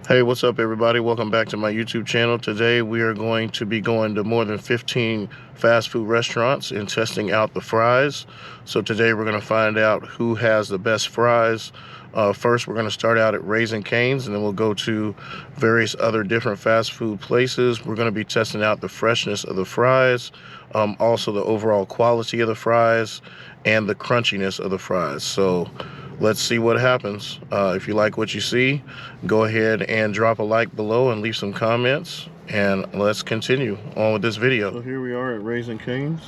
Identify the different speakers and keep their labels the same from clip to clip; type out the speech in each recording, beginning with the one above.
Speaker 1: Hey, what's up everybody? Welcome back to my YouTube channel. Today we are going to be going to more than 15 fast food restaurants and testing out the fries. So today we're going to find out who has the best fries. First we're going to start out at Raising Cane's, and then we'll go to various other different fast food places. We're going to be testing out the freshness of the fries, also the overall quality of the fries, and the crunchiness of the fries. So let's see what happens. If you like what you see, go ahead and drop a like below and leave some comments, and let's continue on with this video. So here we are at Raising Cane's.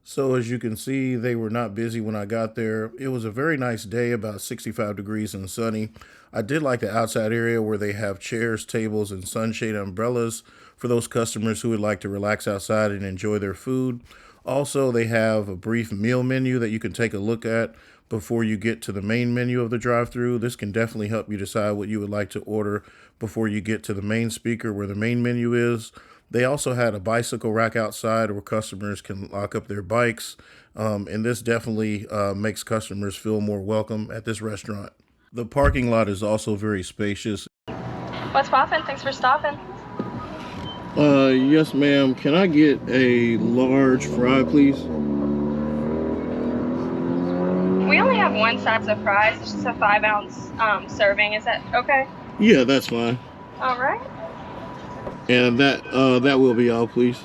Speaker 1: So as you can see, they were not busy when I got there. It was a very nice day, about 65 degrees and sunny. I did like the outside area where they have chairs, tables, and sunshade umbrellas for those customers who would like to relax outside and enjoy their food. Also, they have a brief meal menu that you can take a look at before you get to the main menu of the drive-thru. This can definitely help you decide what you would like to order before you get to the main speaker where the main menu is. They also had a bicycle rack outside where customers can lock up their bikes, and this definitely makes customers feel more welcome at this restaurant. The parking lot is also very spacious.
Speaker 2: What's poppin'? Thanks for stopping.
Speaker 1: Yes ma'am, can I get a large fry please?
Speaker 2: We only have one size of fries. It's just a 5-ounce serving. Is that okay?
Speaker 1: Yeah, that's fine.
Speaker 2: All right.
Speaker 1: And that will be all, please.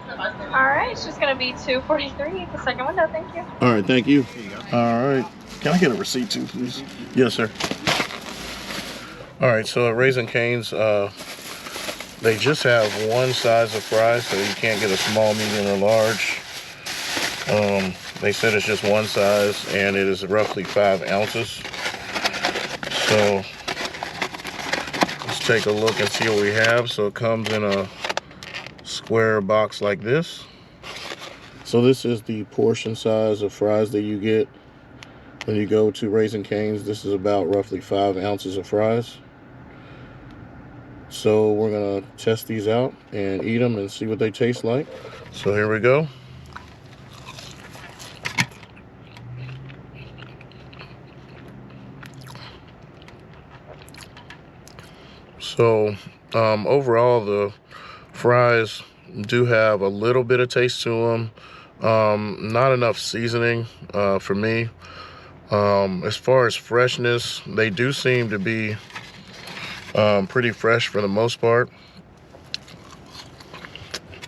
Speaker 2: All right. It's just gonna be $2.43 the second window. Thank you.
Speaker 1: All right, thank you. All right. Can I get a receipt too, please? Yes, sir. All right. So at Raising Cane's, they just have one size of fries, so you can't get a small, medium, or large. They said it's just one size, and it is roughly 5 ounces. So let's take a look and see what we have. So it comes in a square box like this. So this is the portion size of fries that you get when you go to Raising Cane's. This is about roughly 5 ounces of fries. So we're gonna test these out and eat them and see what they taste like. So here we go. So overall, the fries do have a little bit of taste to them. Not enough seasoning for me. As far as freshness, they do seem to be pretty fresh for the most part.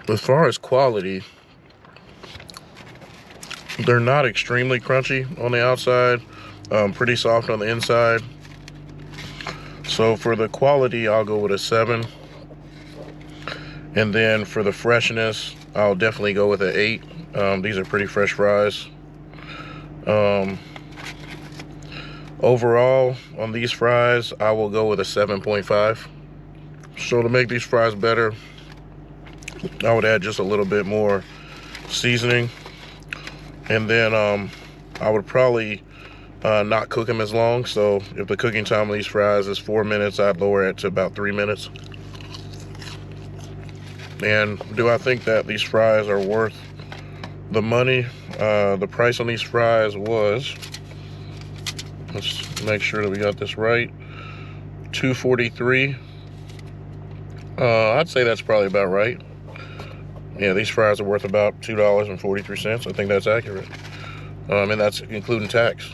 Speaker 1: As far as quality, they're not extremely crunchy on the outside, pretty soft on the inside. So for the quality, I'll go with a 7. And then for the freshness, I'll definitely go with an 8. These are pretty fresh fries. Overall, on these fries, I will go with a 7.5. So to make these fries better, I would add just a little bit more seasoning. And then I would probably not cook them as long. So if the cooking time of these fries is 4 minutes, I'd lower it to about 3 minutes. And do I think that these fries are worth the money? The price on these fries was, let's make sure that we got this right, $2.43. I'd say that's probably about right. Yeah, these fries are worth about $2.43. I think that's accurate. And that's including tax.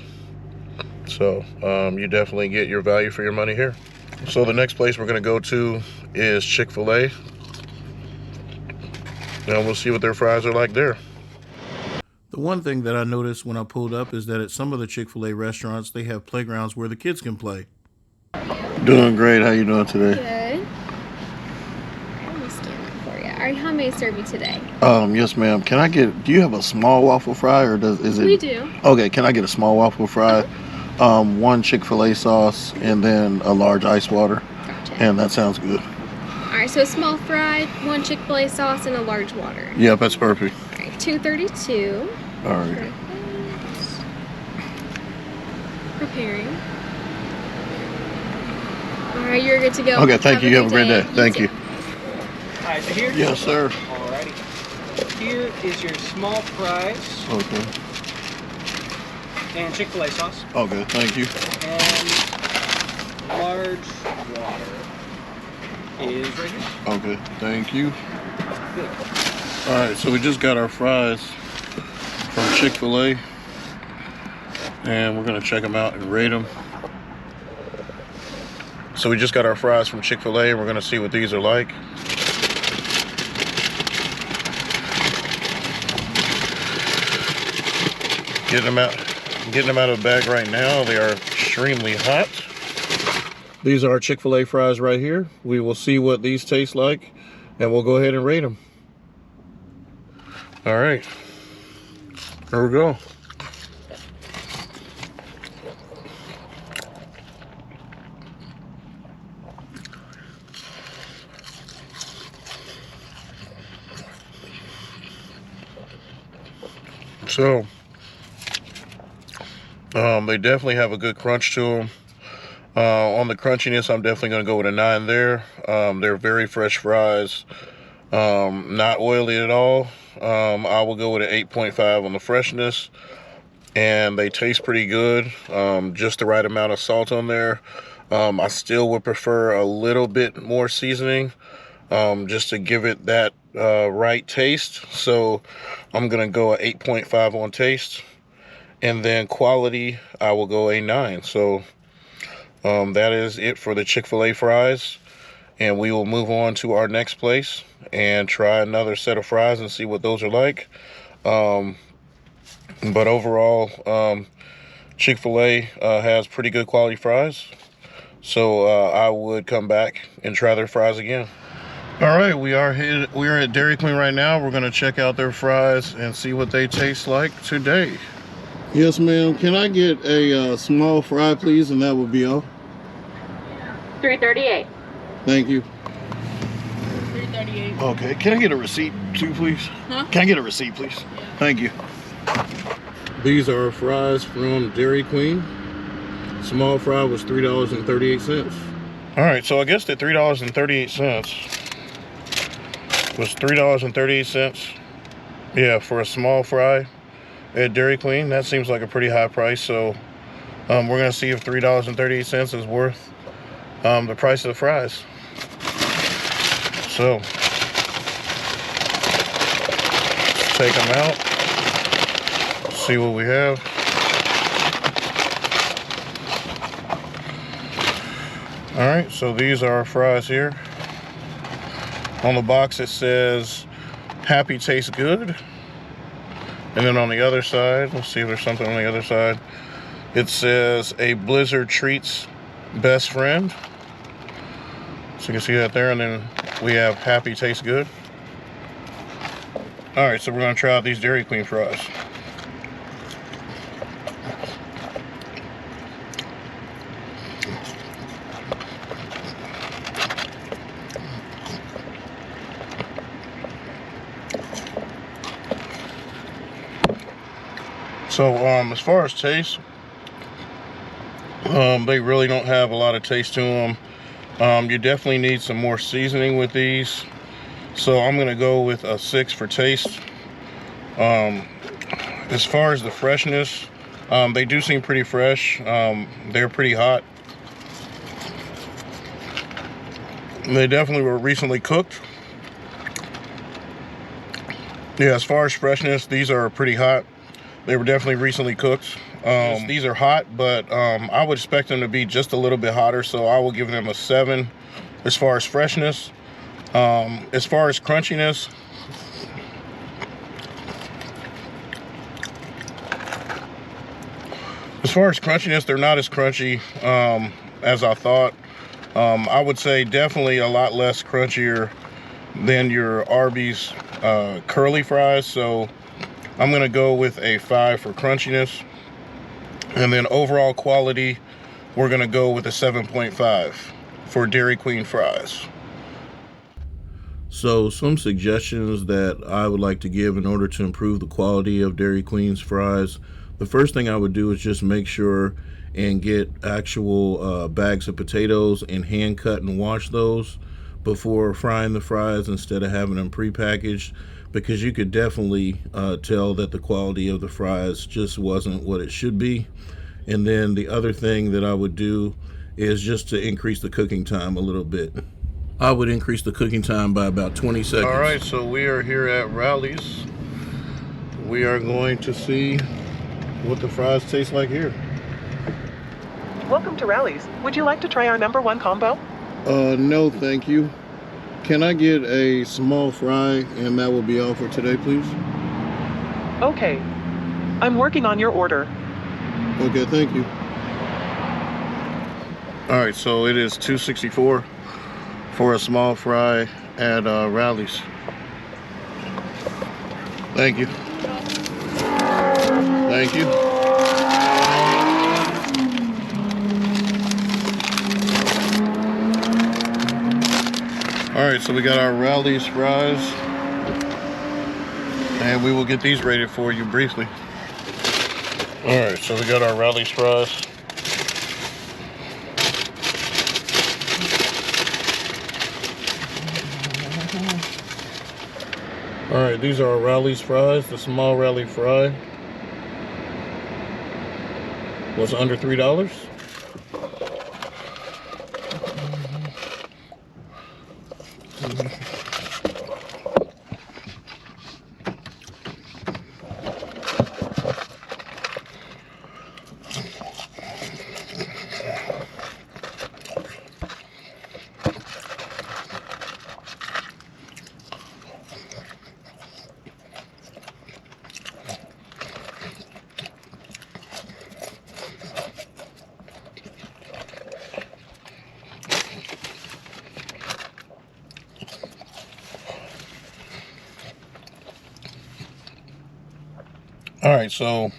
Speaker 1: So you definitely get your value for your money here. So the next place we're going to go to is Chick-fil-a. And we'll see what their fries are like there. The one thing that I noticed when I pulled up is that at some of the Chick-fil-a restaurants, they have playgrounds where the kids can play. Doing great. How you doing today?
Speaker 3: Good. Let me scan that for you. All right, how may I serve you today?
Speaker 1: Yes, ma'am. Can I get? Do you have a small waffle fry, or is it?
Speaker 3: We do.
Speaker 1: Okay. Can I get a small waffle fry? One Chick-fil-a sauce, and then a large ice water.
Speaker 3: Gotcha.
Speaker 1: And that sounds good.
Speaker 3: All right, so a small fry, one Chick-fil-A sauce, and a large water.
Speaker 1: Yep, that's perfect.
Speaker 3: All right, $2.32.
Speaker 1: All right.
Speaker 3: Preparing. All right, you're good to go.
Speaker 1: Okay, thank you. You have a great day. Thank you.
Speaker 4: All right, so here.
Speaker 1: Yes, sir.
Speaker 4: Alrighty. Here is your small fries.
Speaker 1: Okay.
Speaker 4: And Chick-fil-A sauce.
Speaker 1: Okay, thank you.
Speaker 4: And large water is right here.
Speaker 1: Okay, thank you.
Speaker 4: Good.
Speaker 1: All right, so we just got our fries from Chick-fil-a, and we're gonna check them out and rate them. So we just got our fries from Chick-fil-a, and we're gonna see what these are like. Getting them out of the bag right now. They are extremely hot. These are our Chick-fil-a fries right here. We will see what these taste like, and we'll go ahead and rate them. All right, here we go. So, they definitely have a good crunch to them. On the crunchiness, I'm definitely going to go with a 9 there. They're very fresh fries, not oily at all. I will go with an 8.5 on the freshness, and they taste pretty good. Just the right amount of salt on there. I still would prefer a little bit more seasoning, just to give it that right taste. So I'm going to go an 8.5 on taste. And then quality, I will go a 9. So that is it for the Chick-fil-a fries. And we will move on to our next place and try another set of fries and see what those are like. But overall, Chick-fil-a has pretty good quality fries. So I would come back and try their fries again. All right, we are at Dairy Queen right now. We're going to check out their fries and see what they taste like today. Yes, ma'am. Can I get a small fry, please? And that would be all.
Speaker 2: $3.38.
Speaker 1: Thank you.
Speaker 5: $3.38.
Speaker 1: Okay. Can I get a receipt too, please?
Speaker 5: Huh?
Speaker 1: Can I get a receipt, please?
Speaker 5: Yeah.
Speaker 1: Thank you. These are fries from Dairy Queen. Small fry was $3.38. All right, so I guess the $3.38 was $3.38. Yeah, for a small fry at Dairy Queen. That seems like a pretty high price. So we're gonna see if $3.38 is worth the price of the fries. So let's take them out, see what we have. All right, so these are our fries here. On the box it says happy tastes good. And then on the other side, let's see if there's something on the other side. It says a Blizzard treats best friend. So you can see that there. And then we have happy tastes good. All right, so we're gonna try out these Dairy Queen fries. So as far as taste, they really don't have a lot of taste to them. You definitely need some more seasoning with these. So I'm gonna go with a 6 for taste. As far as the freshness, they do seem pretty fresh. They're pretty hot. They definitely were recently cooked. Yeah, as far as freshness, these are pretty hot. They were definitely recently cooked. These are hot, but I would expect them to be just a little bit hotter, so I will give them a 7 as far as freshness. As far as crunchiness, they're not as crunchy as I thought. I would say definitely a lot less crunchier than your Arby's curly fries, so I'm gonna go with a 5 for crunchiness. And then overall quality, we're gonna go with a 7.5 for Dairy Queen fries. So some suggestions that I would like to give in order to improve the quality of Dairy Queen's fries. The first thing I would do is just make sure and get actual bags of potatoes and hand cut and wash those before frying the fries instead of having them prepackaged, because you could definitely tell that the quality of the fries just wasn't what it should be. And then the other thing that I would do is just to increase the cooking time a little bit. I would increase the cooking time by about 20 seconds. All right, so we are here at Rally's. We are going to see what the fries taste like here.
Speaker 5: Welcome to Rally's. Would you like to try our #1 combo?
Speaker 1: No, thank you. Can I get a small fry and that will be all for today, please?
Speaker 5: Okay. I'm working on your order.
Speaker 1: Okay, thank you. All right, so it is $2.64 for a small fry at Rally's. Thank you. Thank you. All right, so we got our Rally's fries, and we will get these rated for you briefly. All right, so we got our Rally's fries. All right, these are our Rally's fries. The small Rally fry was under $3. All right, so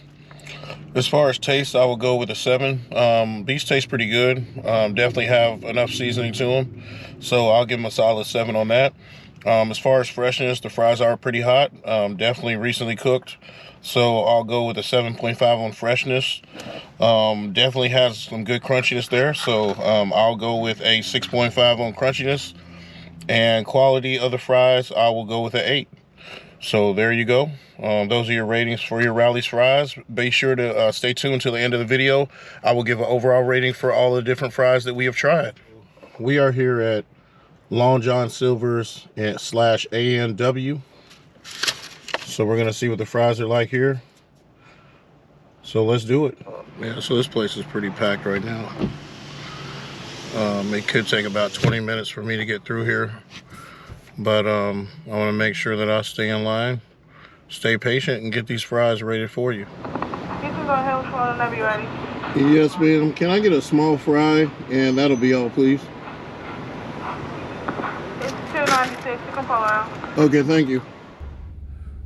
Speaker 1: as far as taste, I will go with a 7. These taste pretty good. Definitely have enough seasoning to them, so I'll give them a solid 7 on that. As far as freshness, the fries are pretty hot. Definitely recently cooked, so I'll go with a 7.5 on freshness. Definitely has some good crunchiness there, so I'll go with a 6.5 on crunchiness. And quality of the fries, I will go with an 8. So there you go. Those are your ratings for your Rally's fries. Be sure to stay tuned till the end of the video. I will give an overall rating for all the different fries that we have tried. We are here at Long John Silver's / A&W. So we're gonna see what the fries are like here. So let's do it. Yeah, so this place is pretty packed right now. It could take about 20 minutes for me to get through here. But I want to make sure that I stay in line, stay patient, and get these fries rated for you.
Speaker 5: You can go ahead with one whenever you're ready.
Speaker 1: Yes, ma'am. Can I get a small fry, and that'll be all, please?
Speaker 5: It's $2.96. You can pull around.
Speaker 1: Okay, thank you.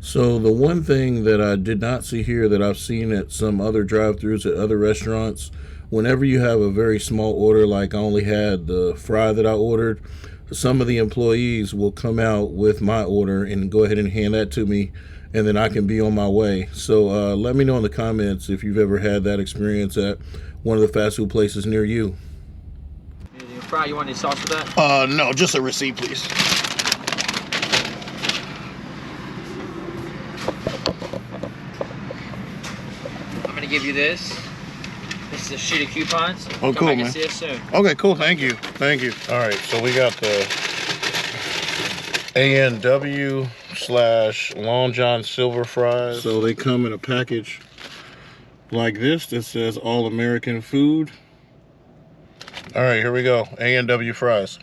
Speaker 1: So the one thing that I did not see here that I've seen at some other drive-thrus at other restaurants, whenever you have a very small order, like I only had the fry that I ordered, some of the employees will come out with my order and go ahead and hand that to me, and then I can be on my way. So let me know in the comments if you've ever had that experience at one of the fast food places near you.
Speaker 4: Fry, you want any sauce with that?
Speaker 1: No, just a receipt, please.
Speaker 4: I'm gonna give you this. This is a sheet of coupons.
Speaker 1: Oh, cool, man.
Speaker 4: See us soon.
Speaker 1: Okay, cool. Thank you. Thank you. All right, so we got the A&W / Long John Silver fries. So they come in a package like this that says All American Food. All right, here we go. A&W fries.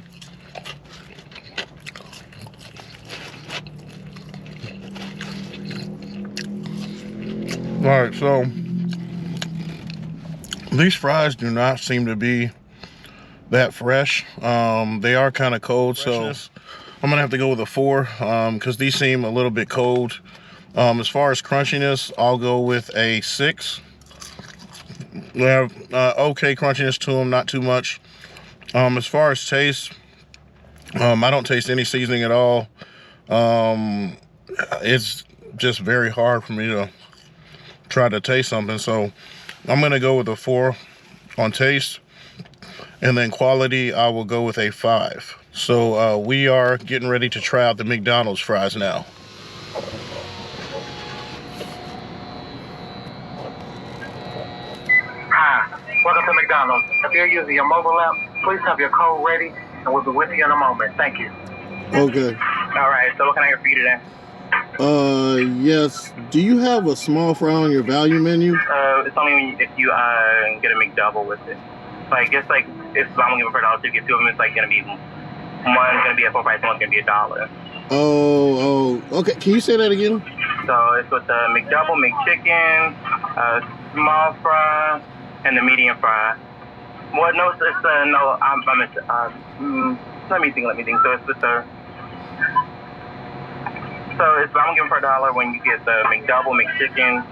Speaker 1: All right, so these fries do not seem to be that fresh. They are kind of cold, so I'm gonna have to go with a 4 because these seem a little bit cold. As far as crunchiness, I'll go with a 6. They have okay crunchiness to them, not too much. As far as taste, I don't taste any seasoning at all. It's just very hard for me to try to taste something, so I'm gonna go with a 4 on taste, and then quality I will go with a 5. So we are getting ready to try out the McDonald's fries now.
Speaker 6: Welcome to McDonald's. If you're using your mobile app, please have your code ready, and we'll be with you in a moment. Thank you.
Speaker 1: Okay.
Speaker 6: All right, so what can I get for you today?
Speaker 1: Yes. Do you have a small fry on your value menu?
Speaker 6: It's only if you get a McDouble with it. So I guess like if I'm giving for $1, you get two of them. It's like gonna be one's gonna be at full price, one's gonna be $1.
Speaker 1: Oh, okay. Can you say that again?
Speaker 6: So it's with the McDouble, McChicken, small fry, and the medium fry. Well, no, it's no. Let me think. So it's with the. So it's I'm giving for $1 when you get the McDouble, McChicken,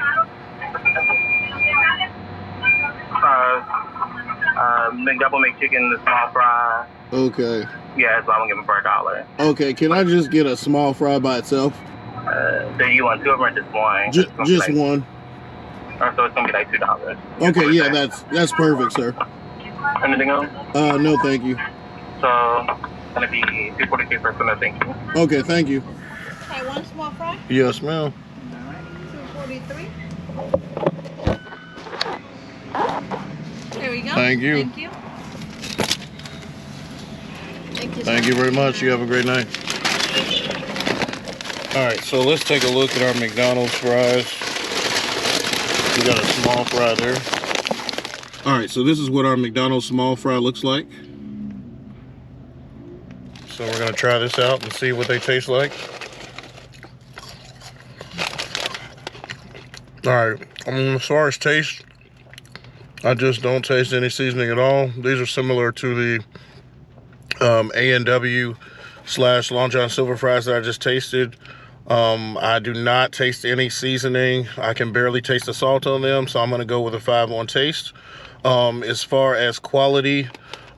Speaker 6: McDouble, McChicken, the small fry.
Speaker 1: Okay.
Speaker 6: Yeah, so I'm giving for $1.
Speaker 1: Okay. Can I just get a small fry by itself?
Speaker 6: Do you want two of them or just one?
Speaker 1: Just one.
Speaker 6: So it's gonna be like $2.
Speaker 1: Okay. Yeah, that's perfect, sir.
Speaker 6: Anything else?
Speaker 1: No, thank you.
Speaker 6: So it's gonna be $2.43 for no thank you.
Speaker 1: Okay, thank you.
Speaker 7: Okay, one small fry.
Speaker 1: Yes, ma'am.
Speaker 7: $2.43. There we go.
Speaker 1: Thank you.
Speaker 7: Thank you.
Speaker 1: Thank you very much. You have a great night. All right, so let's take a look at our McDonald's fries. We got a small fry there. All right, so this is what our McDonald's small fry looks like. So we're gonna try this out and see what they taste like. All right, as far as taste, I just don't taste any seasoning at all. These are similar to the A&W / Long John Silver fries that I just tasted. I do not taste any seasoning. I can barely taste the salt on them, so I'm gonna go with a 5 on taste. As far as quality,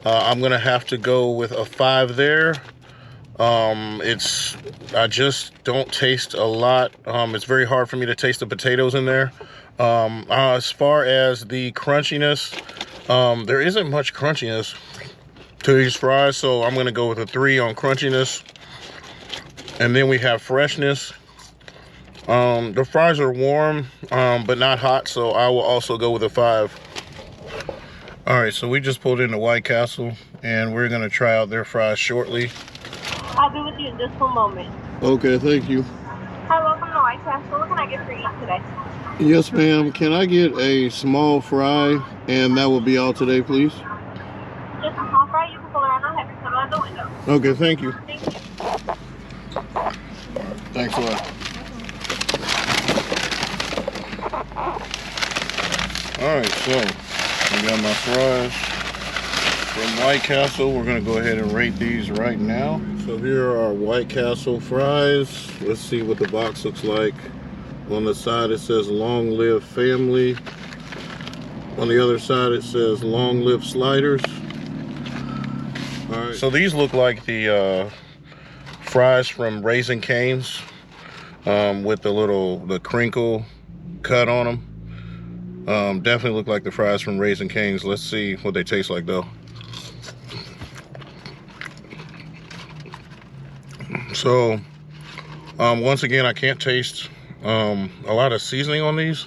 Speaker 1: I'm gonna have to go with a 5 there. I just don't taste a lot. It's very hard for me to taste the potatoes in there. As far as the crunchiness, there isn't much crunchiness to these fries, so I'm gonna go with a 3 on crunchiness. And then we have freshness. The fries are warm, but not hot, so I will also go with a 5. All right, so we just pulled into White Castle, and we're gonna try out their fries shortly.
Speaker 8: I'll be with you in just a moment.
Speaker 1: Okay, thank you.
Speaker 8: Hi, welcome to White Castle. What can I get for you today?
Speaker 1: Yes, ma'am. Can I get a small fry, and that will be all today, please?
Speaker 8: Just a small fry. You can pull around. I'll have it come out the window.
Speaker 1: Okay, thank you.
Speaker 8: Thank you.
Speaker 1: Thanks a lot. All right, so I got my fries from White Castle. We're gonna go ahead and rate these right now. So here are our White Castle fries. Let's see what the box looks like. On the side it says long live family. On the other side it says long live sliders. All right, so these look like the fries from Raising Cane's, with the crinkle cut on them. Definitely look like the fries from Raising Cane's. Let's see what they taste like though. So once again, I can't taste a lot of seasoning on these.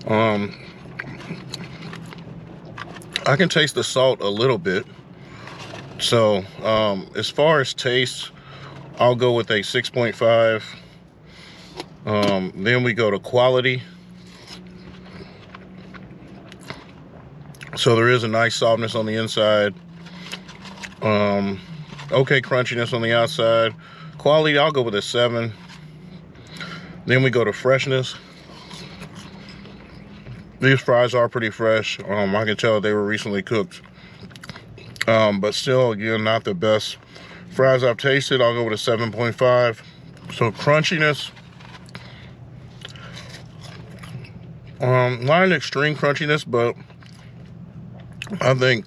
Speaker 1: I can taste the salt a little bit. So as far as taste, I'll go with a 6.5. Then we go to quality. So there is a nice softness on the inside. Okay crunchiness on the outside. Quality, I'll go with a 7. Then we go to freshness. These fries are pretty fresh. I can tell they were recently cooked. But still, again, not the best fries I've tasted. I'll go with a 7.5. So crunchiness, not an extreme crunchiness, but I think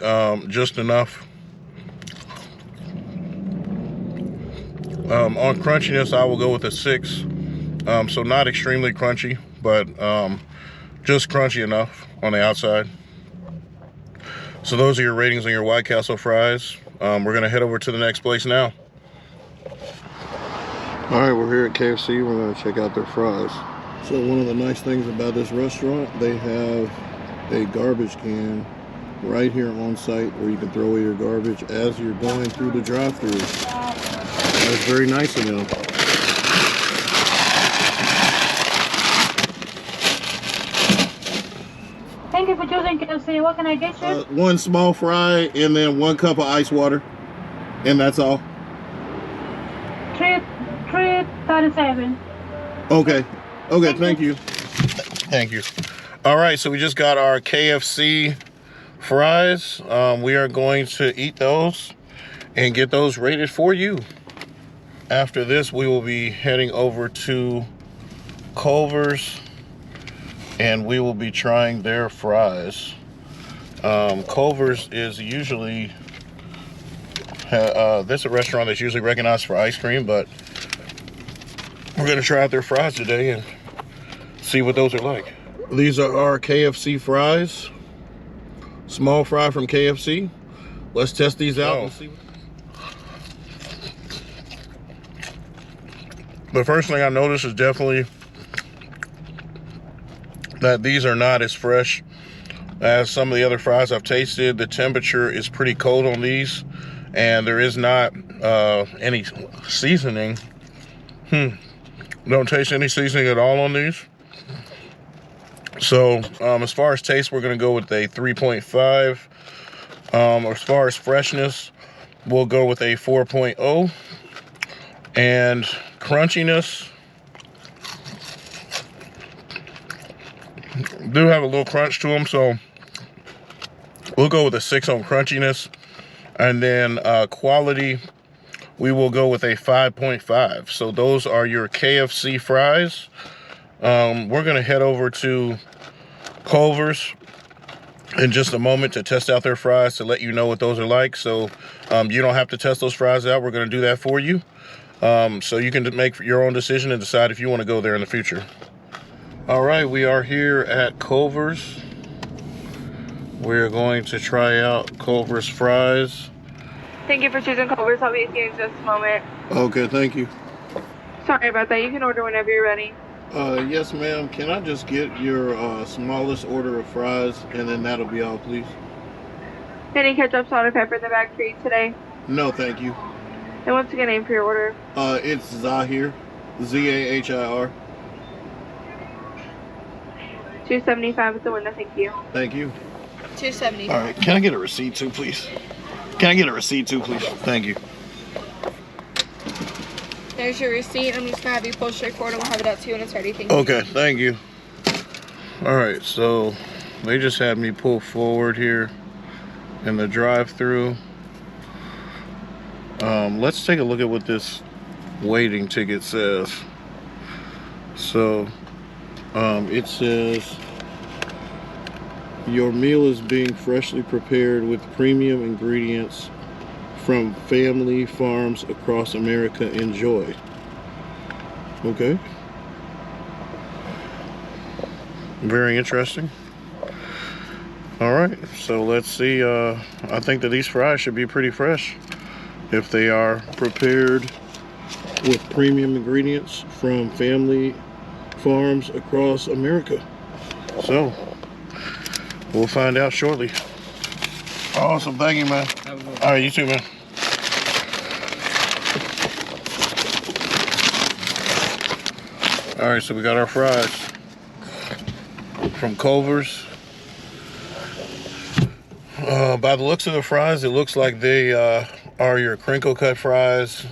Speaker 1: just enough. On crunchiness, I will go with a 6. So not extremely crunchy, but just crunchy enough on the outside. So those are your ratings on your White Castle fries. We're gonna head over to the next place now. All right, we're here at KFC. We're gonna check out their fries. So one of the nice things about this restaurant, they have a garbage can right here on site where you can throw away your garbage as you're going through the drive-thru. That's very nice of them.
Speaker 8: Thank you for choosing KFC. What can I get you?
Speaker 1: One small fry and then 1 cup of ice water, and that's all.
Speaker 8: 337.
Speaker 1: Okay. Okay, thank you. Thank you. All right, so we just got our KFC fries. We are going to eat those and get those rated for you. After this, we will be heading over to Culver's and we will be trying their fries. Culver's is usually, this is a restaurant that's usually recognized for ice cream, but we're gonna try out their fries today and see what those are like. These are our KFC fries. Small fry from KFC. Let's test these out and see. The first thing I noticed is definitely that these are not as fresh as some of the other fries I've tasted. The temperature is pretty cold on these, and there is not any seasoning. Don't taste any seasoning at all on these. So as far as taste, we're gonna go with a 3.5. As far as freshness, we'll go with a 4.0. And crunchiness, do have a little crunch to them, so we'll go with a 6 on crunchiness. And then quality, we will go with a 5.5. So those are your KFC fries. We're gonna head over to Culver's in just a moment to test out their fries, to let you know what those are like. So you don't have to test those fries out. We're gonna do that for you. So you can make your own decision and decide if you want to go there in the future. All right, we are here at Culver's. We're going to try out Culver's fries.
Speaker 2: Thank you for choosing Culver's. I'll be with you in just a moment.
Speaker 1: Okay, thank you.
Speaker 2: Sorry about that. You can order whenever you're ready.
Speaker 1: Yes, ma'am. Can I just get your smallest order of fries, and then that'll be all, please?
Speaker 2: Any ketchup, salt, and pepper in the bag for you today?
Speaker 1: No, thank you.
Speaker 2: And what's a good name for your order?
Speaker 1: It's Zahir. Z-A-H-I-R.
Speaker 2: $2.75 with the window. Thank you.
Speaker 1: Thank you.
Speaker 7: $2.75.
Speaker 1: All right, can I get a receipt too, please? Can I get a receipt too, please? Thank you.
Speaker 7: There's your receipt. I'm just gonna have you pull straight forward and we'll have it out to you when it's ready. Thank you.
Speaker 1: Okay, thank you. All right, so they just had me pull forward here in the drive-thru. Let's take a look at what this waiting ticket says. So it says your meal is being freshly prepared with premium ingredients from family farms across America. Enjoy. Okay. Very interesting. All right, so let's see. I think that these fries should be pretty fresh if they are prepared with premium ingredients from family farms across America. So we'll find out shortly. Awesome, thank you, man. All right, you too, man. All right, so we got our fries from Culver's. By the looks of the fries, it looks like they are your crinkle cut fries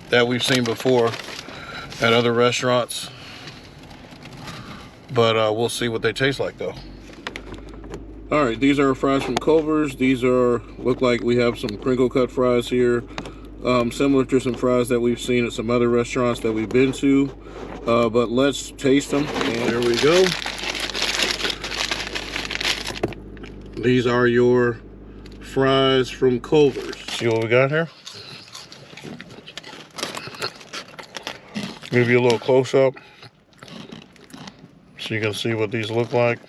Speaker 1: that we've seen before at other restaurants. But we'll see what they taste like though. All right, these are fries from Culver's. These look like we have some crinkle cut fries here, similar to some fries that we've seen at some other restaurants that we've been to. But let's taste them. And there we go. These are your fries from Culver's. See what we got here? Give you a little close up so you can see what these look like.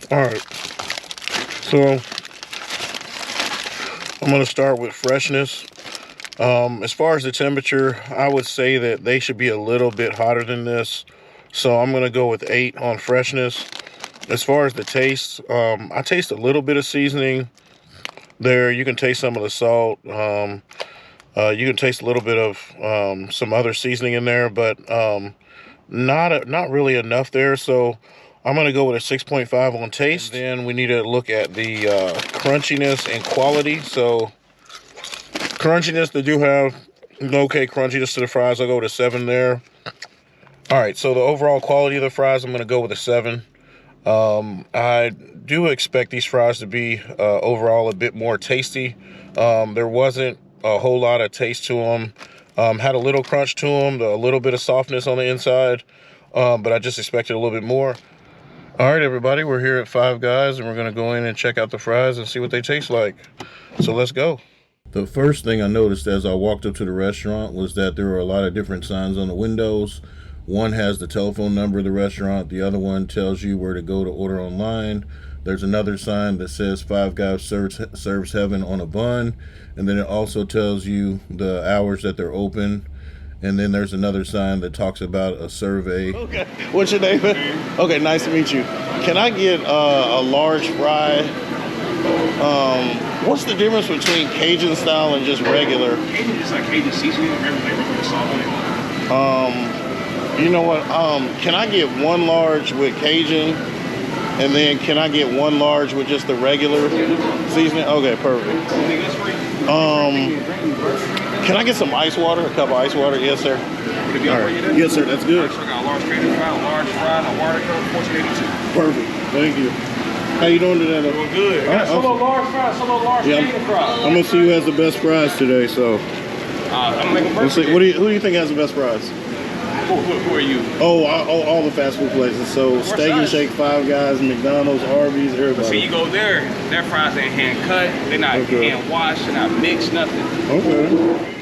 Speaker 1: All right, so I'm going to start with freshness. As far as the temperature, I would say that they should be a little bit hotter than this. So I'm going to go with 8 on freshness. As far as the taste, I taste a little bit of seasoning there. You can taste some of the salt. You can taste a little bit of some other seasoning in there, but not really enough there. So I'm going to go with a 6.5 on taste. And then we need to look at the crunchiness and quality. So crunchiness, they do have okay crunchiness to the fries. I'll go with a 7 there. All right, so the overall quality of the fries, I'm going to go with a 7. I do expect these fries to be overall a bit more tasty. There wasn't a whole lot of taste to them. Had a little crunch to them, a little bit of softness on the inside, but I just expected a little bit more. All right, everybody, we're here at Five Guys, and we're going to go in and check out the fries and see what they taste like. So let's go. The first thing I noticed as I walked up to the restaurant was that there were a lot of different signs on the windows. One has the telephone number of the restaurant. The other one tells you where to go to order online. There's another sign that says Five Guys serves heaven on a bun. And then it also tells you the hours that they're open. And then there's another sign that talks about a survey. Okay, what's your name? Okay, nice to meet you. Can I get a large fry? What's the difference between Cajun style and just regular?
Speaker 9: Cajun is like Cajun seasoning, regular with salt in it.
Speaker 1: You know what? Can I get 1 large with Cajun? And then can I get 1 large with just the regular seasoning? Okay, perfect. Can I get some ice water? A cup of ice water? Yes, sir.
Speaker 9: Would it be all right?
Speaker 1: Yes, sir. That's good.
Speaker 9: I got a large Cajun fry, a large fry, and a water cup, $14.82.
Speaker 1: Perfect. Thank you. How you doing today?
Speaker 9: Doing good.
Speaker 1: All right,
Speaker 9: some of large fries, some of large Cajun fries.
Speaker 1: I'm gonna see who has the best fries today. So
Speaker 9: I'm gonna make a
Speaker 1: let's see. Who do you think has the best fries?
Speaker 9: Who are you?
Speaker 1: Oh, all the fast food places. So Steak and Shake, Five Guys, McDonald's, Arby's, everybody.
Speaker 9: See, you go there, their fries ain't hand cut, they're not hand washed, they're not mixed, nothing.
Speaker 1: Okay.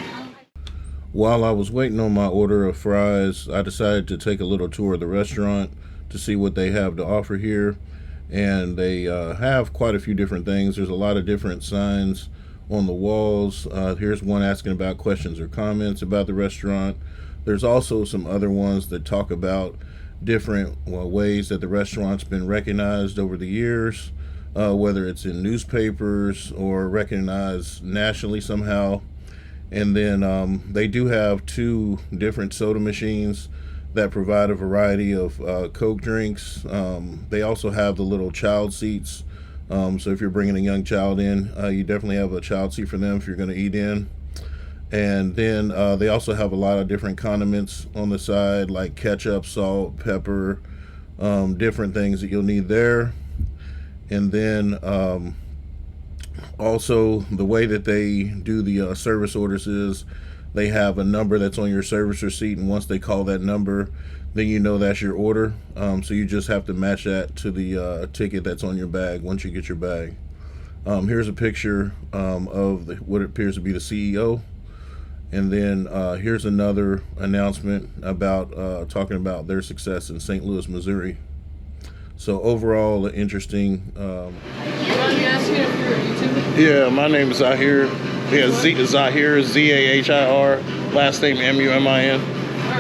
Speaker 1: While I was waiting on my order of fries, I decided to take a little tour of the restaurant to see what they have to offer here. And they have quite a few different things. There's a lot of different signs on the walls. Here's one asking about questions or comments about the restaurant. There's also some other ones that talk about different ways that the restaurant's been recognized over the years, whether it's in newspapers or recognized nationally somehow. And then they do have 2 different soda machines that provide a variety of Coke drinks. They also have the little child seats. So if you're bringing a young child in, you definitely have a child seat for them if you're going to eat in. And then they also have a lot of different condiments on the side, like ketchup, salt, pepper, different things that you'll need there. And then also the way that they do the service orders is they have a number that's on your service receipt, and once they call that number, then you know that's your order. So you just have to match that to the ticket that's on your bag once you get your bag. Here's a picture of what appears to be the CEO. And then here's another announcement about talking about their success in St. Louis, Missouri. So overall, interesting. Yeah, my name is Zahir. Yeah, Zahir, Z-A-H-I-R. Last name M-U-M-I-N.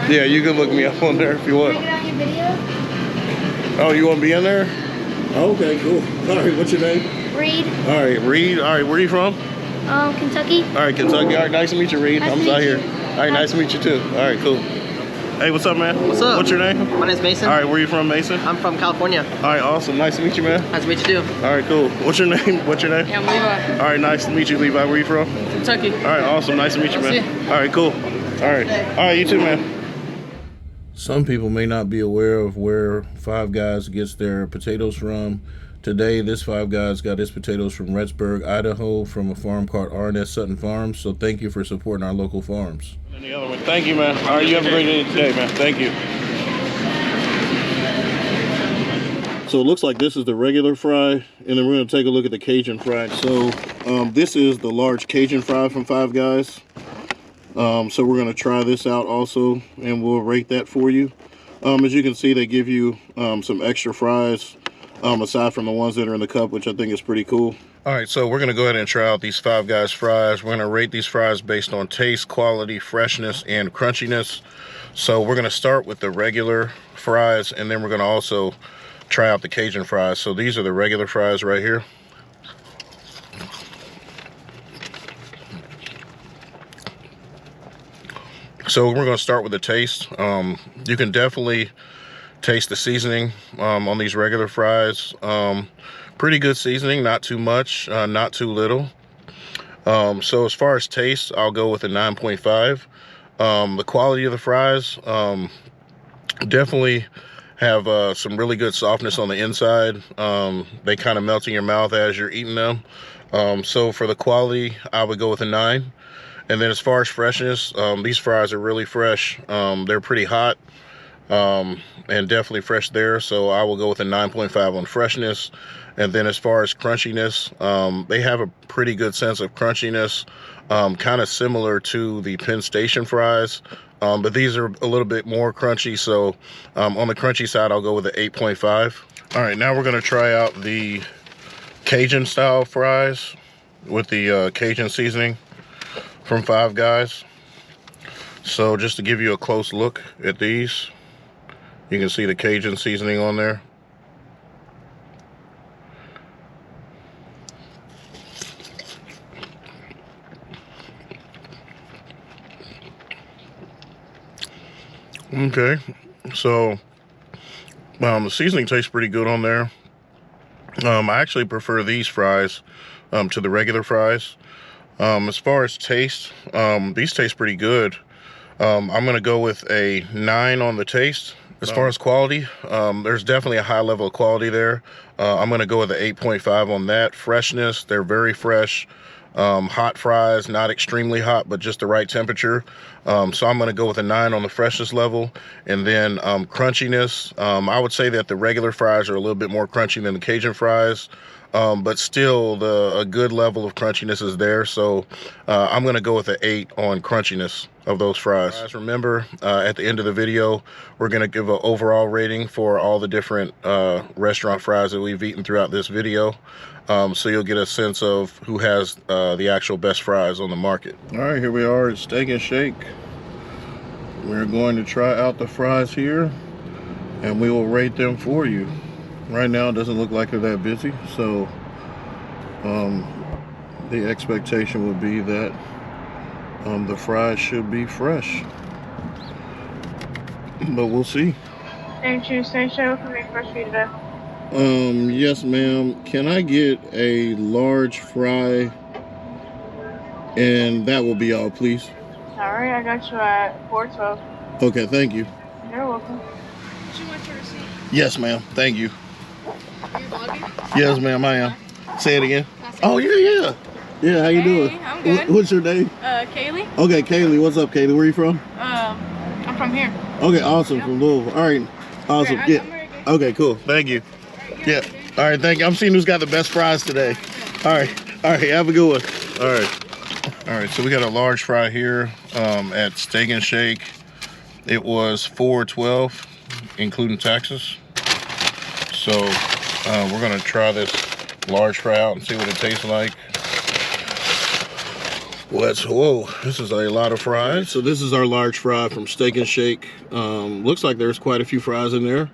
Speaker 1: Yeah, you can look me up on there if you want.
Speaker 3: Can I get on your video?
Speaker 1: Oh, you want to be in there? Okay, cool. All right, what's your name?
Speaker 3: Reed.
Speaker 1: All right, Reed. All right, where are you from?
Speaker 3: Kentucky.
Speaker 1: All right, Kentucky. All right, nice to meet you, Reed.
Speaker 3: Nice
Speaker 1: I'm
Speaker 3: to meet
Speaker 1: Zahir.
Speaker 3: you.
Speaker 1: All right, nice to meet you too. All right, cool. Hey, what's up, man?
Speaker 4: What's up?
Speaker 1: What's your name?
Speaker 4: My name's Mason.
Speaker 1: All right, where are you from, Mason?
Speaker 4: I'm from California.
Speaker 1: All right, awesome. Nice to meet you, man.
Speaker 4: Nice to meet you too.
Speaker 1: All right, cool. What's your name? What's your name?
Speaker 7: Yeah, I'm Levi.
Speaker 1: All right, nice to meet you, Levi. Where are you from?
Speaker 7: Kentucky.
Speaker 1: All right, awesome. Nice to meet you, man.
Speaker 7: See
Speaker 1: All right, cool. All right, you too, man. Some people may not be aware of where Five Guys gets their potatoes from. Today, this Five Guys got its potatoes from Rexburg, Idaho, from a farm called R&S Sutton Farms. So thank you for supporting our local farms. And the other one. Thank you, man. All right, you have a great day today, man. Thank you. So it looks like this is the regular fry, and then we're going to take a look at the Cajun fry. So this is the large Cajun fry from Five Guys. So we're going to try this out also, and we'll rate that for you. As you can see, they give you some extra fries aside from the ones that are in the cup, which I think is pretty cool. All right, so we're gonna go ahead and try out these Five Guys fries. We're gonna rate these fries based on taste, quality, freshness, and crunchiness. So we're gonna start with the regular fries, and then we're gonna also try out the Cajun fries. So these are the regular fries right here. So we're gonna start with the taste. You can definitely taste the seasoning on these regular fries. Pretty good seasoning, not too much, not too little. So as far as taste, I'll go with a 9.5. The quality of the fries, definitely have some really good softness on the inside. They kind of melt in your mouth as you're eating them. So for the quality, I would go with a 9. And then as far as freshness, these fries are really fresh. They're pretty hot, and definitely fresh there. So I will go with a 9.5 on freshness. And then as far as crunchiness, they have a pretty good sense of crunchiness, kind of similar to the Penn Station fries. But these are a little bit more crunchy. So on the crunchy side, I'll go with an 8.5. All right, now we're gonna try out the Cajun style fries with the Cajun seasoning from Five Guys. So just to give you a close look at these, you can see the Cajun seasoning on there. Okay, so the seasoning tastes pretty good on there. I actually prefer these fries to the regular fries. As far as taste, these taste pretty good. I'm gonna go with a 9 on the taste. As far as quality, there's definitely a high level of quality there. I'm gonna go with an 8.5 on that. Freshness, they're very fresh. Hot fries, not extremely hot, but just the right temperature. So I'm gonna go with a 9 on the freshness level. And then crunchiness, I would say that the regular fries are a little bit more crunchy than the Cajun fries. But still a good level of crunchiness is there. So I'm gonna go with an 8 on crunchiness of those fries. Guys, remember, at the end of the video, we're gonna give an overall rating for all the different restaurant fries that we've eaten throughout this video. So you'll get a sense of who has the actual best fries on the market. All right, here we are at Steak and Shake. We're going to try out the fries here, and we will rate them for you. Right now, it doesn't look like they're that busy, so the expectation would be that the fries should be fresh, but we'll see.
Speaker 8: Thank you. Same show for me fresh for you today.
Speaker 1: Yes, ma'am. Can I get a large fry, and that will be all, please?
Speaker 8: All right, I got you at 412.
Speaker 1: Okay, thank you.
Speaker 8: You're welcome.
Speaker 7: Did you want your receipt?
Speaker 1: Yes, ma'am. Thank you.
Speaker 7: Are you vlogging?
Speaker 1: Yes, ma'am, I am. Say it again. Oh, yeah. Yeah, how you doing?
Speaker 7: I'm good.
Speaker 1: What's your name?
Speaker 7: Kaylee.
Speaker 1: Okay, Kaylee. What's up, Kaylee? Where are you from?
Speaker 7: I'm from here.
Speaker 1: Okay, awesome. From Louisville. All right. Awesome.
Speaker 7: Okay,
Speaker 1: Yeah.
Speaker 7: I'm ready.
Speaker 1: Okay, cool. Thank you. Yeah. All right, thank you. I'm seeing who's got the best fries today. All right. Have a good one. All right. So we got a large fry here at Steak and Shake. It was $4.12, including taxes. So we're gonna try this large fry out and see what it tastes like. Whoa, this is a lot of fries. So this is our large fry from Steak and Shake. Looks like there's quite a few fries in there.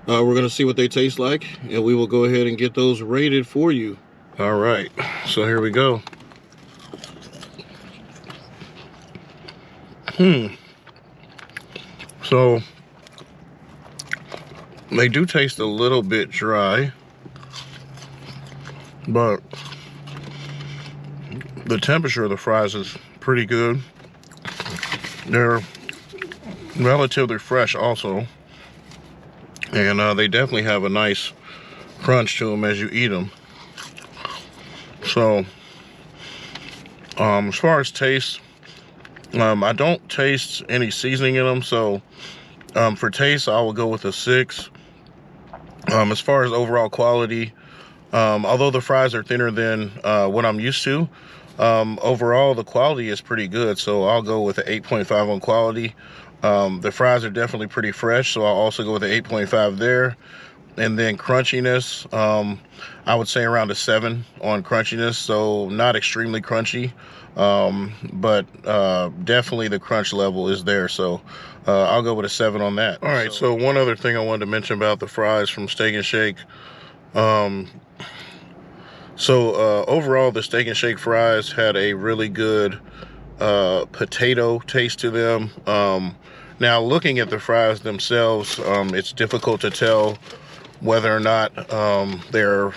Speaker 1: We're gonna see what they taste like, and we will go ahead and get those rated for you. All right, so here we go. So they do taste a little bit dry, but the temperature of the fries is pretty good. They're relatively fresh also, and they definitely have a nice crunch to them as you eat them. So as far as taste, I don't taste any seasoning in them, so for taste I will go with a 6. As far as overall quality, although the fries are thinner than what I'm used to, overall the quality is pretty good, so I'll go with an 8.5 on quality. The fries are definitely pretty fresh, so I'll also go with an 8.5 there. And then crunchiness, I would say around a 7 on crunchiness. So not extremely crunchy, but definitely the crunch level is there. So I'll go with a 7 on that. All right, so one other thing I wanted to mention about the fries from Steak and Shake. Overall, the Steak and Shake fries had a really good potato taste to them. Now, looking at the fries themselves, it's difficult to tell whether or not they're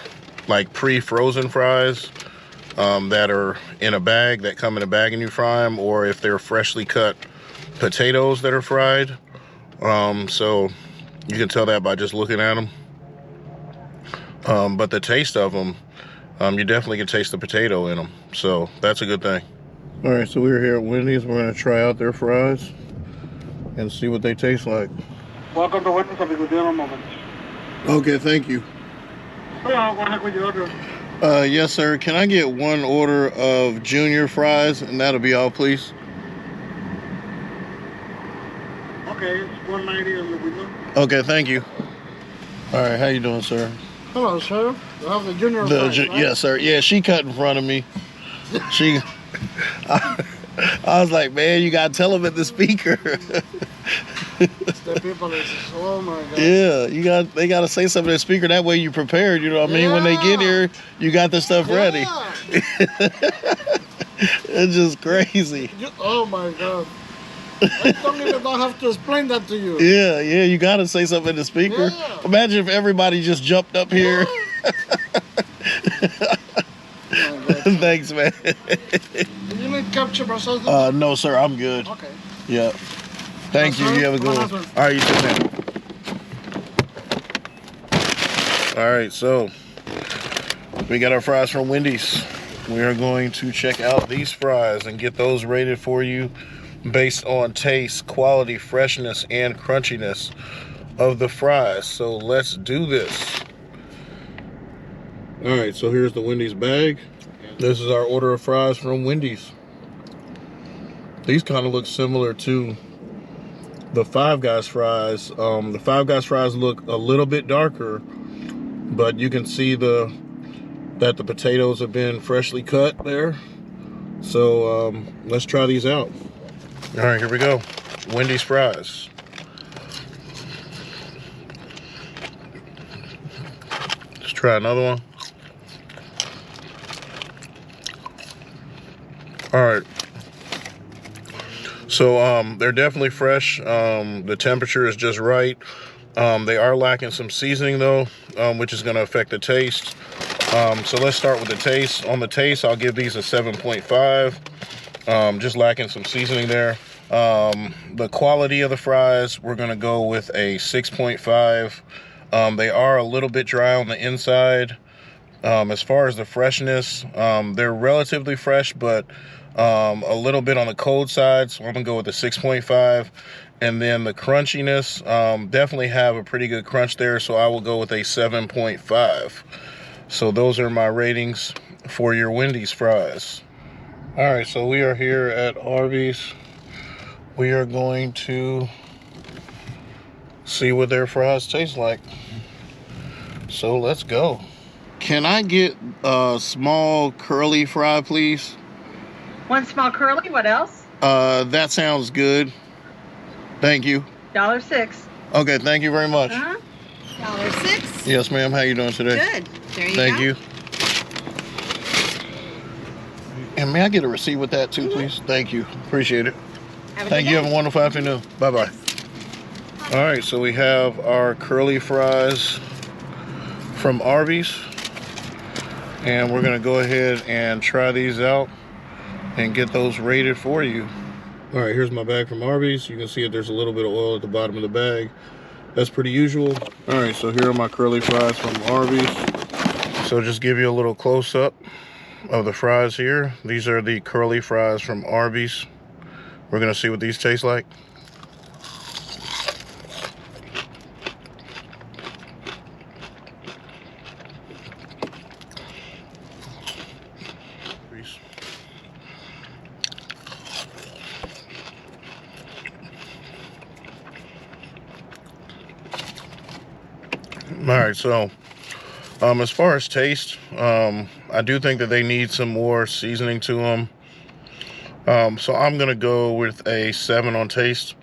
Speaker 1: like pre-frozen fries that are in a bag, that come in a bag and you fry them, or if they're freshly cut potatoes that are fried. So you can tell that by just looking at them. But the taste of them, you definitely can taste the potato in them. So that's a good thing. All right, so we're here at Wendy's. We're going to try out their fries and see what they taste like.
Speaker 10: Welcome to Wendy's. I'll be with you in a moment.
Speaker 1: Okay, thank you.
Speaker 10: Hello, go ahead with your order.
Speaker 1: Yes, sir. Can I get one order of junior fries, and that'll be all, please?
Speaker 10: Okay, it's $1.90 on the window.
Speaker 1: Okay, thank you. All right, how you doing, sir?
Speaker 10: Hello, sir. You have the junior fries, right?
Speaker 1: Yes, sir. Yeah, she cut in front of me. She... I was like, man, you gotta tell them at the speaker.
Speaker 10: The people is, oh my God.
Speaker 1: Yeah, they gotta say something at the speaker. That way you prepared, you know what I mean? When they get here, you got the stuff ready. It's just crazy.
Speaker 10: Oh my God. I don't even have to explain that to you.
Speaker 1: Yeah, you gotta say something at the speaker.
Speaker 10: Yeah.
Speaker 1: Imagine if everybody just jumped up here. Thanks, man.
Speaker 10: Do you need ketchup or something?
Speaker 1: No, sir, I'm good.
Speaker 10: Okay.
Speaker 1: Yeah. Thank you. You have a good one. All right, you too, man. All right, so we got our fries from Wendy's. We are going to check out these fries and get those rated for you based on taste, quality, freshness, and crunchiness of the fries. So let's do this. All right, so here's the Wendy's bag. This is our order of fries from Wendy's. These kind of look similar to the Five Guys fries. The Five Guys fries look a little bit darker, but you can see that the potatoes have been freshly cut there. So let's try these out. All right, here we go. Wendy's fries. Let's try another one. All right. So they're definitely fresh. The temperature is just right. They are lacking some seasoning though, which is going to affect the taste. So let's start with the taste. On the taste, I'll give these a 7.5. Just lacking some seasoning there. The quality of the fries, we're going to go with a 6.5. They are a little bit dry on the inside. As far as the freshness, they're relatively fresh, but a little bit on the cold side, so I'm gonna go with a 6.5. And then the crunchiness, definitely have a pretty good crunch there, so I will go with a 7.5. So those are my ratings for your Wendy's fries. All right, so we are here at Arby's. We are going to see what their fries taste like. So let's go. Can I get a small curly fry, please?
Speaker 11: One small curly, what else?
Speaker 1: That sounds good. Thank you.
Speaker 11: $1.06.
Speaker 1: Okay, thank you very much.
Speaker 11: $1.06?
Speaker 1: Yes, ma'am. How you doing today?
Speaker 11: Good. There you
Speaker 1: Thank
Speaker 11: go.
Speaker 1: you. And may I get a receipt with that too, please? Thank you. Appreciate it. Thank you. Have a wonderful afternoon. Bye-bye. All right, so we have our curly fries from Arby's. And we're gonna go ahead and try these out and get those rated for you. All right, here's my bag from Arby's. You can see that there's a little bit of oil at the bottom of the bag. That's pretty usual. All right, so here are my curly fries from Arby's. So just give you a little close-up of the fries here. These are the curly fries from Arby's. We're gonna see what these taste like. All right, so as far as taste, I do think that they need some more seasoning to them. So I'm gonna go with a 7 on taste.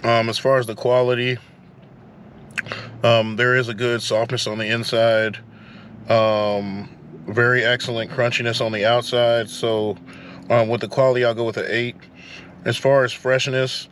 Speaker 1: As far as the quality, there is a good softness on the inside, very excellent crunchiness on the outside. So with the quality, I'll go with an 8. As far as freshness,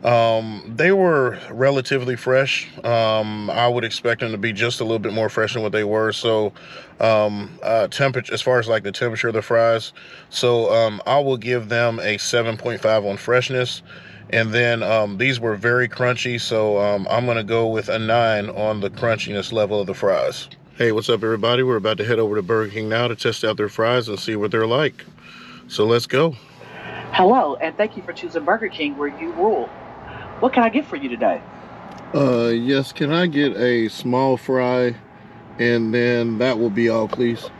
Speaker 1: they were relatively fresh. I would expect them to be just a little bit more fresh than what they were. So temperature, as far as like the temperature of the fries, so I will give them a 7.5 on freshness. And then these were very crunchy, so I'm gonna go with a 9 on the crunchiness level of the fries. Hey, what's up everybody? We're about to head over to Burger King now to test out their fries and see what they're like. So let's go.
Speaker 12: Hello, and thank you for choosing Burger King, where you rule. What can I get for you today?
Speaker 1: Yes, can I get a small fry, and then that will be all, please.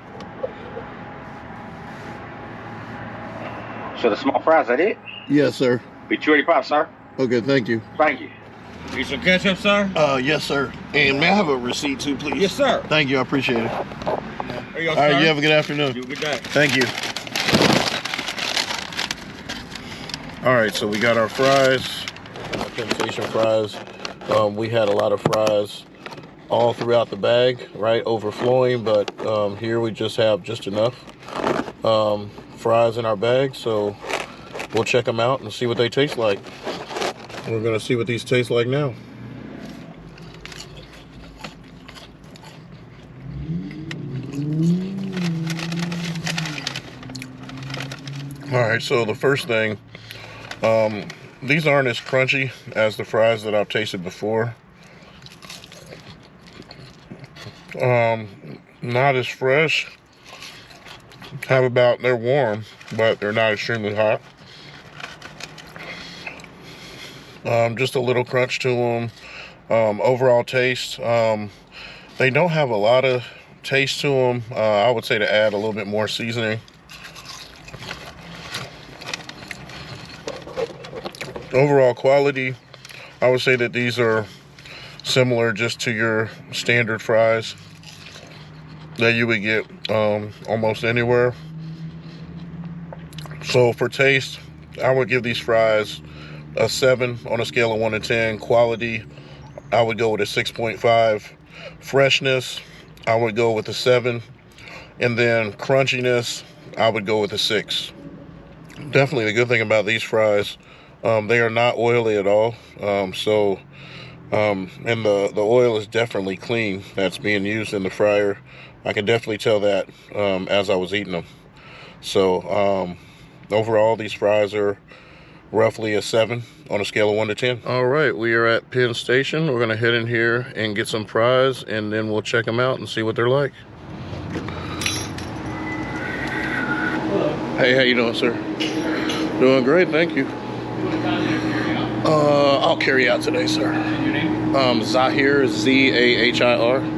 Speaker 9: So the small fries, that it?
Speaker 1: Yes, sir.
Speaker 9: Be 285, sir.
Speaker 1: Okay, thank you.
Speaker 9: Thank you. Need some ketchup, sir?
Speaker 1: Yes, sir. And may I have a receipt too, please?
Speaker 9: Yes, sir.
Speaker 1: Thank you, I appreciate it.
Speaker 9: There you go,
Speaker 1: All right,
Speaker 9: sir.
Speaker 1: you have a good afternoon.
Speaker 9: You have a good day.
Speaker 1: Thank you. All right, so we got our fries, Penn Station fries. We had a lot of fries all throughout the bag, right, overflowing, but here we just have just enough fries in our bag, so we'll check them out and see what they taste like. We're gonna see what these taste like now. All right, so the first thing, these aren't as crunchy as the fries that I've tasted before. Not as fresh. They're warm, but they're not extremely hot. Just a little crunch to them. Overall taste, they don't have a lot of taste to them. I would say to add a little bit more seasoning. Overall quality, I would say that these are similar just to your standard fries that you would get almost anywhere. So for taste, I would give these fries a 7 on a scale of 1 to 10. Quality, I would go with a 6.5. Freshness, I would go with a 7. And then crunchiness, I would go with a 6. Definitely the good thing about these fries, they are not oily at all. And the oil is definitely clean that's being used in the fryer. I can definitely tell that as I was eating them. So overall, these fries are roughly a 7 on a scale of 1 to 10. All right, we are at Penn Station. We're gonna head in here and get some fries, and then we'll check them out and see what they're like.
Speaker 13: Hello.
Speaker 1: Hey, how you doing, sir? Doing great, thank you. I'll carry out today, sir.
Speaker 13: And your name?
Speaker 1: Zahir, Z-A-H-I-R.
Speaker 13: Then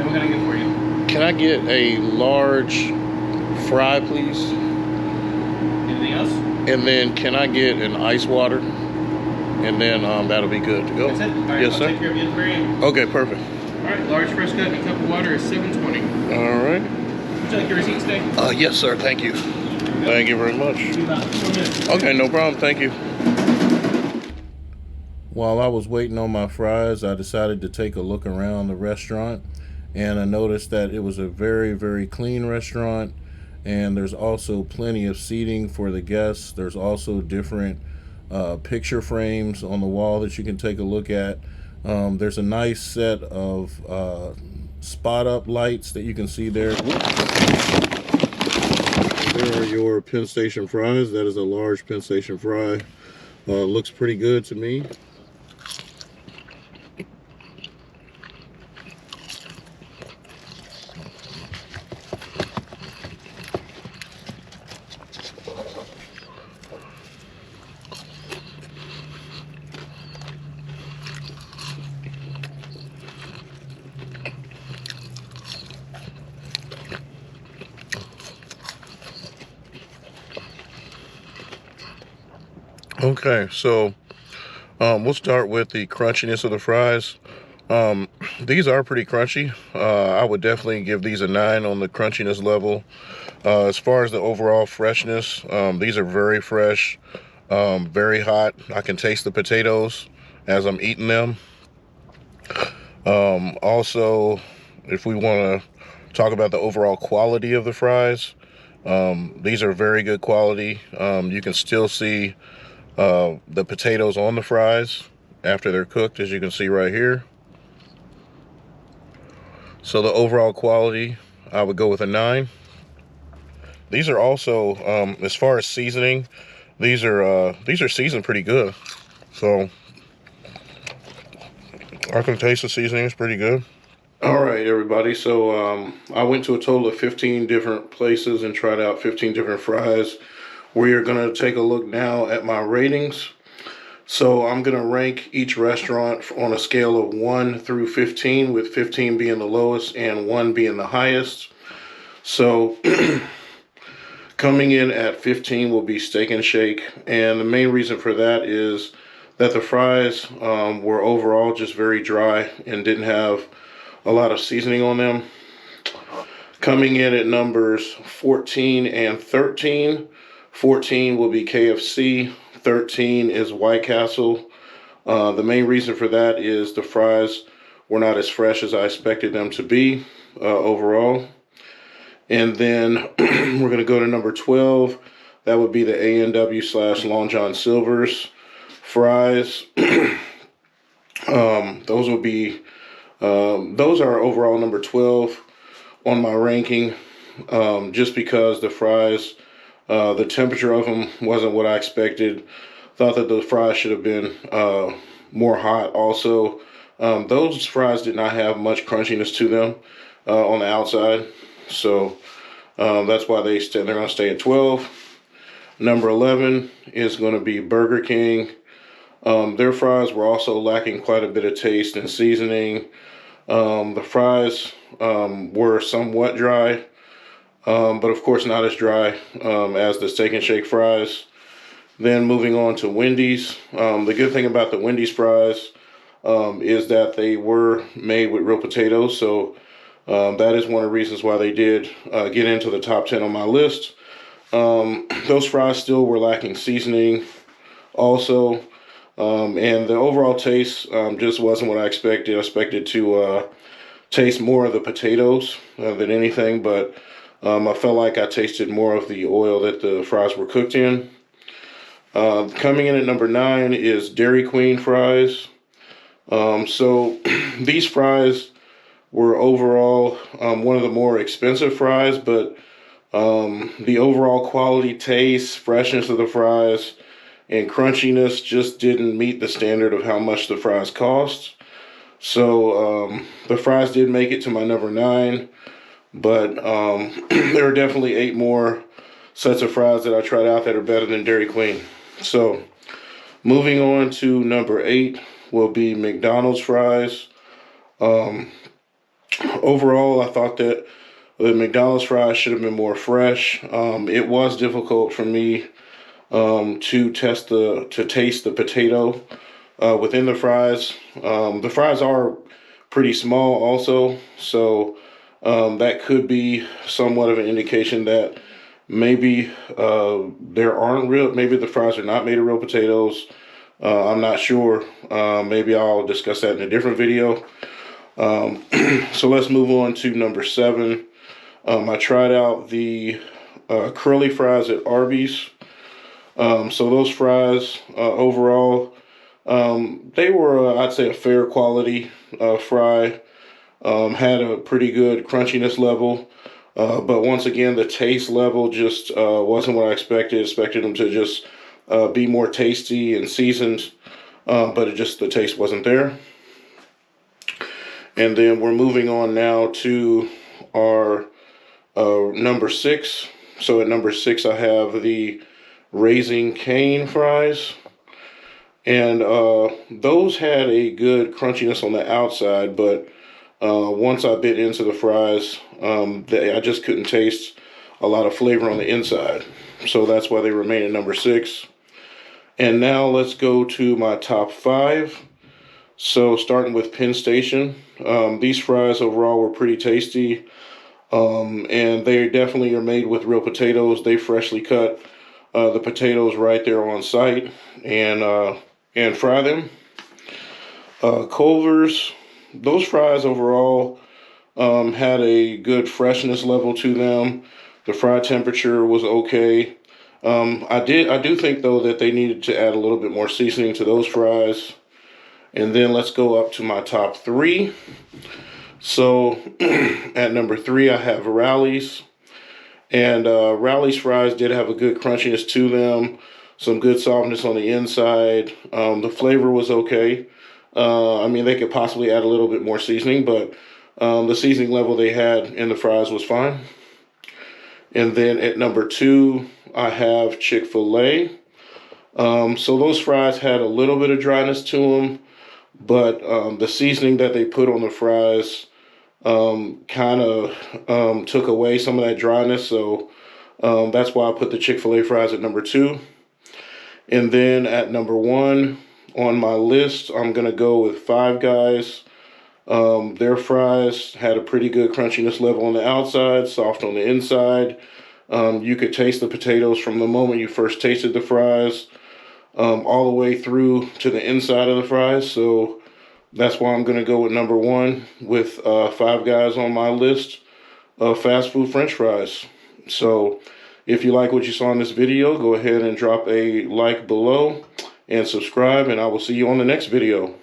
Speaker 13: what can I get for you?
Speaker 1: Can I get a large fry, please?
Speaker 13: Anything else?
Speaker 1: And then can I get an ice water? And then that'll be good to go.
Speaker 13: That's it? All right,
Speaker 1: Yes,
Speaker 13: I'll
Speaker 1: sir.
Speaker 13: take care of you at the very end.
Speaker 1: Okay, perfect.
Speaker 13: All right, large fresh cut and a cup of water is $7.20.
Speaker 1: All right.
Speaker 13: Would you like your receipt today?
Speaker 1: Yes, sir. Thank you. Thank you very much.
Speaker 13: About 4 minutes.
Speaker 1: Okay, no problem. Thank you. While I was waiting on my fries, I decided to take a look around the restaurant, and I noticed that it was a very, very clean restaurant, and there's also plenty of seating for the guests. There's also different picture frames on the wall that you can take a look at. There's a nice set of spot up lights that you can see there. There are your Penn Station fries. That is a large Penn Station fry. Looks pretty good to me. Okay, so We'll start with the crunchiness of the fries. These are pretty crunchy. I would definitely give these a 9 on the crunchiness level. As far as the overall freshness, these are very fresh, very hot. I can taste the potatoes as I'm eating them. Also, if we want to talk about the overall quality of the fries, these are very good quality. You can still see the potatoes on the fries after they're cooked, as you can see right here. So the overall quality, I would go with a 9. These are also, as far as seasoning, these are seasoned pretty good. So I can taste the seasoning, it's pretty good. All right, everybody. So I went to a total of 15 different places and tried out 15 different fries. We are going to take a look now at my ratings. So I'm going to rank each restaurant on a scale of 1 through 15, with 15 being the lowest and 1 being the highest. So coming in at 15 will be Steak and Shake. And the main reason for that is that the fries were overall just very dry and didn't have a lot of seasoning on them. Coming in at numbers 14 and 13. 14 will be KFC. 13 is White Castle. The main reason for that is the fries were not as fresh as I expected them to be overall. And then we're going to go to number 12. That would be the A&W / Long John Silver's fries. Those will be those are overall number 12 on my ranking, just because the fries, the temperature of them wasn't what I expected. Thought that the fries should have been more hot. Also, those fries did not have much crunchiness to them on the outside, so that's why they're going to stay at 12. Number 11 is going to be Burger King. Their fries were also lacking quite a bit of taste and seasoning. The fries were somewhat dry, but of course not as dry as the Steak and Shake fries. Then moving on to Wendy's. The good thing about the Wendy's fries is that they were made with real potatoes, so that is one of the reasons why they did get into the top 10 on my list. Those fries still were lacking seasoning also. And the overall taste just wasn't what I expected. I expected to taste more of the potatoes than anything, but I felt like I tasted more of the oil that the fries were cooked in. Coming in at number 9 is Dairy Queen fries. So these fries were overall one of the more expensive fries, but the overall quality, taste, freshness of the fries, and crunchiness just didn't meet the standard of how much the fries cost. So the fries did make it to my number 9, but there are definitely 8 more sets of fries that I tried out that are better than Dairy Queen. So moving on to number 8 will be McDonald's fries. Overall, I thought that the McDonald's fries should have been more fresh. It was difficult for me to taste the potato within the fries. The fries are pretty small also, so that could be somewhat of an indication that maybe maybe the fries are not made of real potatoes. I'm not sure. Maybe I'll discuss that in a different video. So let's move on to number 7. I tried out the curly fries at Arby's. So those fries, overall, they were, I'd say, a fair quality fry. Had a pretty good crunchiness level. But once again, the taste level just wasn't what I expected. Expected them to just be more tasty and seasoned, but the taste wasn't there. And then we're moving on now to our number 6. So at number 6, I have the Raising Cane fries. And those had a good crunchiness on the outside, but once I bit into the fries, I just couldn't taste a lot of flavor on the inside. So that's why they remain at number 6. And now let's go to my top 5. So starting with Penn Station, these fries overall were pretty tasty, and they definitely are made with real potatoes. They freshly cut the potatoes right there on site and fry them. Culver's, those fries overall had a good freshness level to them. The fry temperature was okay. I do think though that they needed to add a little bit more seasoning to those fries. And then let's go up to my top 3. So at number 3, I have Rally's. And Rally's fries did have a good crunchiness to them, some good softness on the inside. The flavor was okay. I mean, they could possibly add a little bit more seasoning, but the seasoning level they had in the fries was fine. And then at number 2, I have Chick-fil-a. So those fries had a little bit of dryness to them, but the seasoning that they put on the fries kind of took away some of that dryness. So that's why I put the Chick-fil-A fries at number 2. And then at number 1 on my list, I'm going to go with Five Guys. Their fries had a pretty good crunchiness level on the outside, soft on the inside. You could taste the potatoes from the moment you first tasted the fries all the way through to the inside of the fries. So that's why I'm going to go with number 1 with Five Guys on my list of fast food French fries. So if you like what you saw in this video, go ahead and drop a like below and subscribe, and I will see you on the next video.